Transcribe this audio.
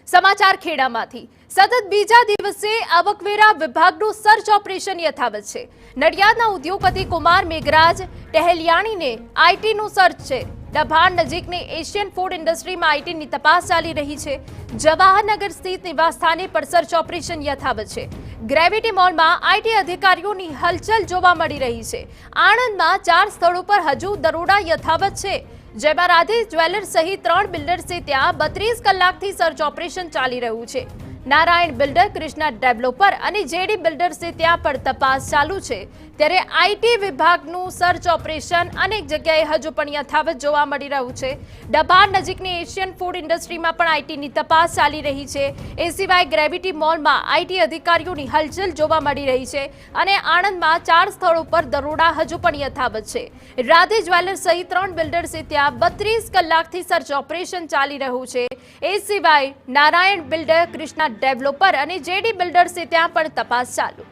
સમાચાર ખેડામાંથી સતત બીજા દિવસે આવકવેરા વિભાગનું સર્ચ ઓપરેશન યથાવત છે। નડિયાદના ઉદ્યોગપતિ કુમાર મેઘરાજ ટહેલિયાણીને આઈટીનું સર્ચ છે। ડભાણ નજીકની એશિયન ફૂડ ઇન્ડસ્ટ્રીમાં આઈટીની તપાસ ચાલી રહી છે। જવાહરનગર સ્થિત નિવાસસ્થાને પર સર્ચ ઓપરેશન યથાવત છે। ગ્રેવિટી મોલમાં આઈટી અધિકારીઓની હલચલ જોવા મળી રહી છે। આણંદમાં 4 સ્થળો પર હજુ દરોડા યથાવત છે, જેમાં રાધે જ્વેલર્સ સહિત 3 બિલ્ડર્સે ત્યાં 32 કલાકથી સર્ચ ઓપરેશન ચાલી રહ્યું છે। નારાયણ બિલ્ડર, કૃષ્ણા ડેવલપર અને જેડી બિલ્ડર્સે ત્યાં પણ તપાસ ચાલુ છે। ત્યારે આઈટી વિભાગનું સર્ચ ઓપરેશન અનેક જગ્યાએ હજુ પણ યથાવત જોવા મળી રહ્યું છે। ડભાણ નજીકની એશિયન ફૂડ ઇન્ડસ્ટ્રીમાં પણ આઈટીની તપાસ ચાલી રહી છે। એ સિવાય ગ્રેવિટી મોલમાં આઈટી અધિકારીઓની હલચલ જોવા મળી રહી છે અને આણંદમાં 4 સ્થળો પર દરોડા હજુ પણ યથાવત છે। રાધે જ્વેલર્સ સહિત 3 બિલ્ડર્સે ત્યાં 32 કલાકથી સર્ચ ઓપરેશન ચાલી રહ્યું છે। એ સિવાય નારાયણ બિલ્ડર, કૃષ્ણા ડેવલપર અને જેડી બિલ્ડર્સે ત્યાં પણ તપાસ ચાલુ।